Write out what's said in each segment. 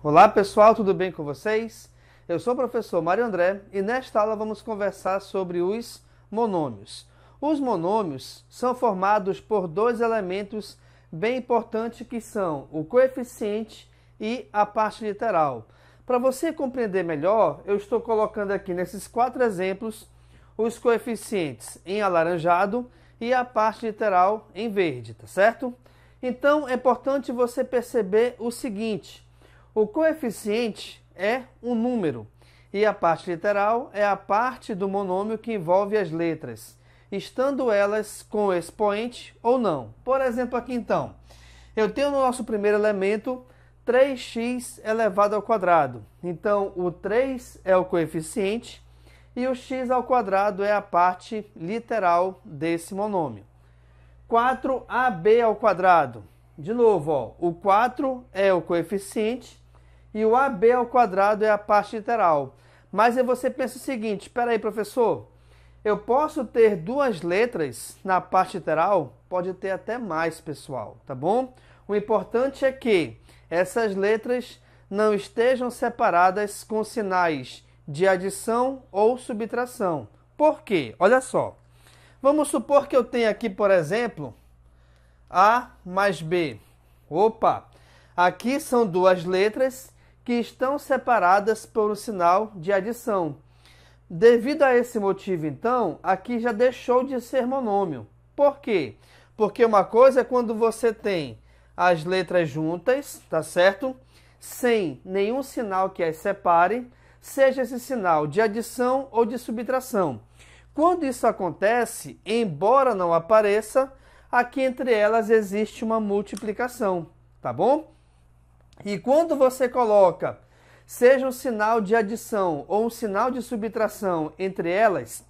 Olá pessoal, tudo bem com vocês? Eu sou o professor Mário André e nesta aula vamos conversar sobre os monômios. Os monômios são formados por dois elementos bem importantes que são o coeficiente e a parte literal. Para você compreender melhor, eu estou colocando aqui nesses 4 exemplos os coeficientes em alaranjado e a parte literal em verde, tá certo? Então é importante você perceber o seguinte: o coeficiente é um número e a parte literal é a parte do monômio que envolve as letras, estando elas com expoente ou não. Por exemplo, aqui então, eu tenho no nosso primeiro elemento 3x elevado ao quadrado. Então, o 3 é o coeficiente e o x ao quadrado é a parte literal desse monômio. 4ab ao quadrado. De novo, ó, o 4 é o coeficiente e o ab ao quadrado é a parte literal. Mas aí você pensa o seguinte: espera aí, professor, eu posso ter 2 letras na parte literal? Pode ter até mais, pessoal, tá bom? O importante é que essas letras não estejam separadas com sinais de adição ou subtração. Por quê? Olha só. Vamos supor que eu tenha aqui, por exemplo, A mais B. Opa! Aqui são 2 letras que estão separadas por um sinal de adição. Devido a esse motivo, então, aqui já deixou de ser monômio. Por quê? Porque uma coisa é quando você tem as letras juntas, tá certo? Sem nenhum sinal que as separe, seja esse sinal de adição ou de subtração. Quando isso acontece, embora não apareça, aqui entre elas existe uma multiplicação, tá bom? E quando você coloca, seja um sinal de adição ou um sinal de subtração entre elas,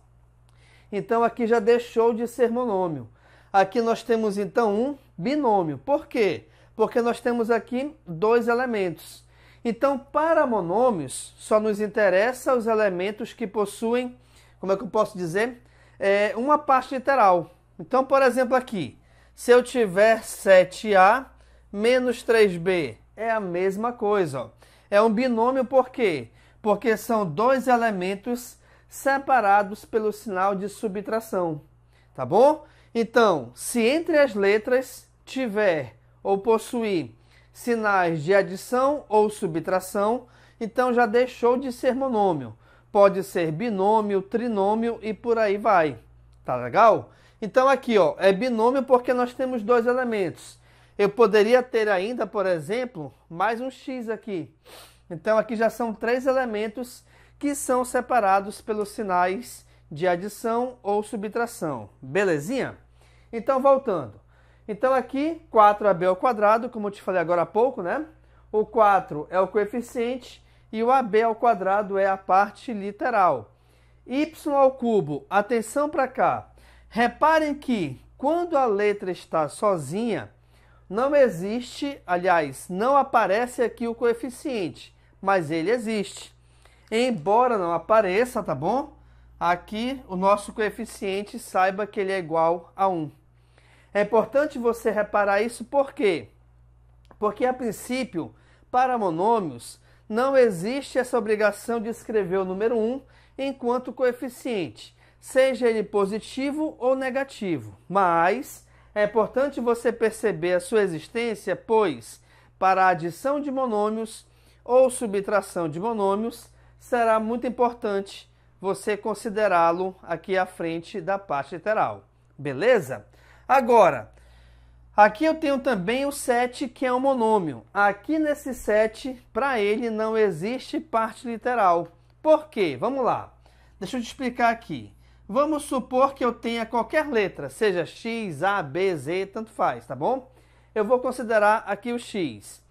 então aqui já deixou de ser monômio. Aqui nós temos então um binômio. Por quê? Porque nós temos aqui 2 elementos. Então, para monômios, só nos interessa os elementos que possuem, como é que eu posso dizer? Uma parte literal. Então, por exemplo, aqui, se eu tiver 7a menos 3b, é a mesma coisa. Ó. É um binômio por quê? Porque são 2 elementos separados pelo sinal de subtração. Tá bom? Então, se entre as letras tiver ou possuir sinais de adição ou subtração, então já deixou de ser monômio. Pode ser binômio, trinômio e por aí vai. Tá legal? Então aqui, ó, é binômio porque nós temos 2 elementos. Eu poderia ter ainda, por exemplo, mais um x aqui. Então aqui já são 3 elementos que são separados pelos sinais de adição ou subtração. Belezinha? Então voltando. Então aqui 4ab ao quadrado, como eu te falei agora há pouco, né? O 4 é o coeficiente e o ab ao quadrado é a parte literal. Y ao cubo, atenção para cá. Reparem que quando a letra está sozinha, não existe, aliás, não aparece aqui o coeficiente, mas ele existe. Embora não apareça, tá bom? Aqui o nosso coeficiente, saiba que ele é igual a 1. É importante você reparar isso por quê? Porque a princípio, para monômios, não existe essa obrigação de escrever o número 1 enquanto coeficiente, seja ele positivo ou negativo. Mas é importante você perceber a sua existência, pois para a adição de monômios ou subtração de monômios, será muito importante você considerá-lo aqui à frente da parte literal. Beleza? Agora, aqui eu tenho também o 7, que é um monômio. Aqui nesse 7, para ele não existe parte literal. Por quê? Vamos lá. Deixa eu te explicar aqui. Vamos supor que eu tenha qualquer letra, seja x, a, b, z, tanto faz, tá bom? Eu vou considerar aqui o x.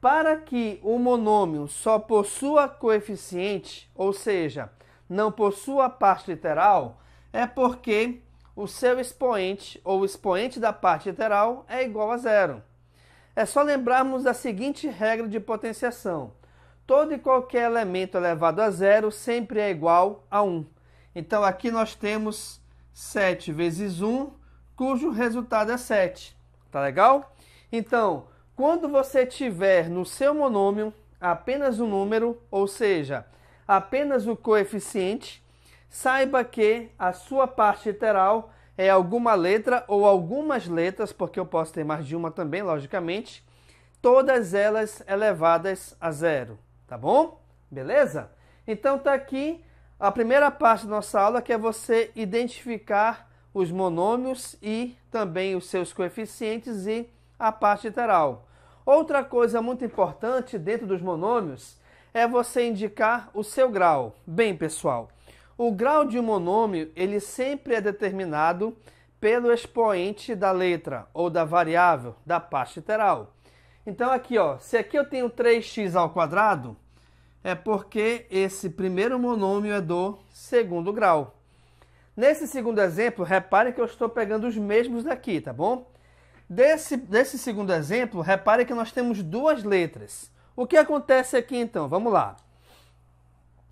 Para que o monômio só possua coeficiente, ou seja, não possua parte literal, é porque o seu expoente, ou o expoente da parte literal, é igual a 0. É só lembrarmos da seguinte regra de potenciação. Todo e qualquer elemento elevado a 0 sempre é igual a 1. Então, aqui nós temos 7 vezes 1, cujo resultado é 7. Tá legal? Então, quando você tiver no seu monômio apenas o número, ou seja, apenas o coeficiente, saiba que a sua parte literal é alguma letra ou algumas letras, porque eu posso ter mais de uma também, logicamente, todas elas elevadas a zero, tá bom? Beleza? Então tá aqui a primeira parte da nossa aula, que é você identificar os monômios e também os seus coeficientes e a parte literal. Outra coisa muito importante dentro dos monômios é você indicar o seu grau. Bem, pessoal, o grau de um monômio, ele sempre é determinado pelo expoente da letra ou da variável da parte literal. Então aqui, ó, se aqui eu tenho 3x ao quadrado, é porque esse primeiro monômio é do segundo grau. Nesse segundo exemplo, repare que eu estou pegando os mesmos daqui, tá bom? Desse segundo exemplo, repare que nós temos duas letras. O que acontece aqui então? Vamos lá.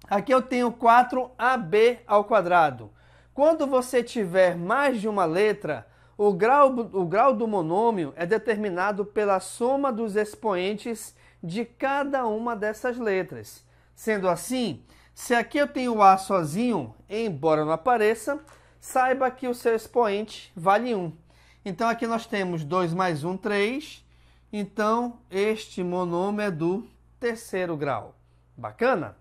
Aqui eu tenho 4ab ao quadrado. Quando você tiver mais de uma letra, o grau do monômio é determinado pela soma dos expoentes de cada uma dessas letras. Sendo assim, se aqui eu tenho o A sozinho, embora não apareça, saiba que o seu expoente vale 1. Então aqui nós temos 2 mais 1, 3. Então este monômio é do terceiro grau. Bacana?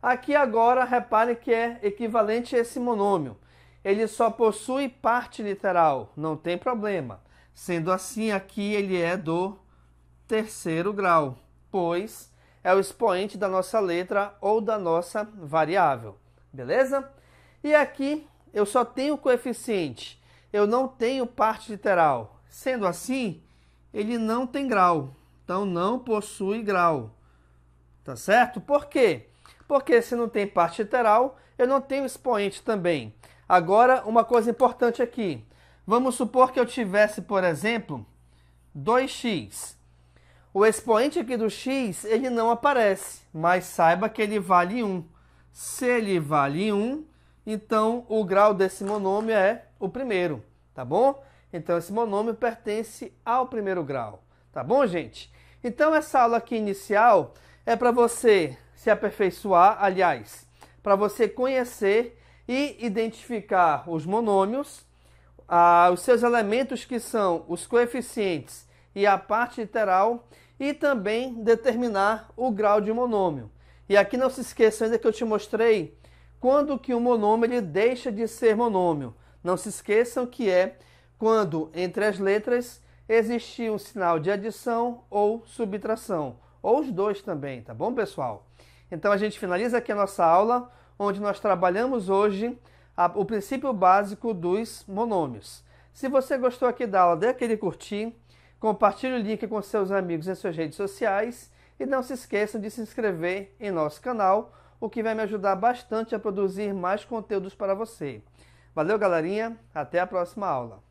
Aqui agora, repare que é equivalente a esse monômio. Ele só possui parte literal, não tem problema. Sendo assim, aqui ele é do terceiro grau, pois é o expoente da nossa letra ou da nossa variável. Beleza? E aqui eu só tenho coeficiente, eu não tenho parte literal. Sendo assim, ele não tem grau, então não possui grau. Tá certo? Por quê? Porque se não tem parte literal, eu não tenho expoente também. Agora, uma coisa importante aqui. Vamos supor que eu tivesse, por exemplo, 2x. O expoente aqui do x, ele não aparece, mas saiba que ele vale 1. Se ele vale 1, então o grau desse monômio é o primeiro, tá bom? Então esse monômio pertence ao primeiro grau, tá bom, gente? Então essa aula aqui inicial é para você se aperfeiçoar, aliás, para você conhecer e identificar os monômios, os seus elementos que são os coeficientes e a parte literal, e também determinar o grau de monômio. E aqui não se esqueça ainda que eu te mostrei quando que o monômio ele deixa de ser monômio. Não se esqueçam que é quando entre as letras existir um sinal de adição ou subtração, ou os dois também, tá bom, pessoal? Então a gente finaliza aqui a nossa aula, onde nós trabalhamos hoje o princípio básico dos monômios. Se você gostou aqui da aula, dê aquele curtir, compartilhe o link com seus amigos em suas redes sociais e não se esqueçam de se inscrever em nosso canal, o que vai me ajudar bastante a produzir mais conteúdos para você. Valeu, galerinha. Até a próxima aula.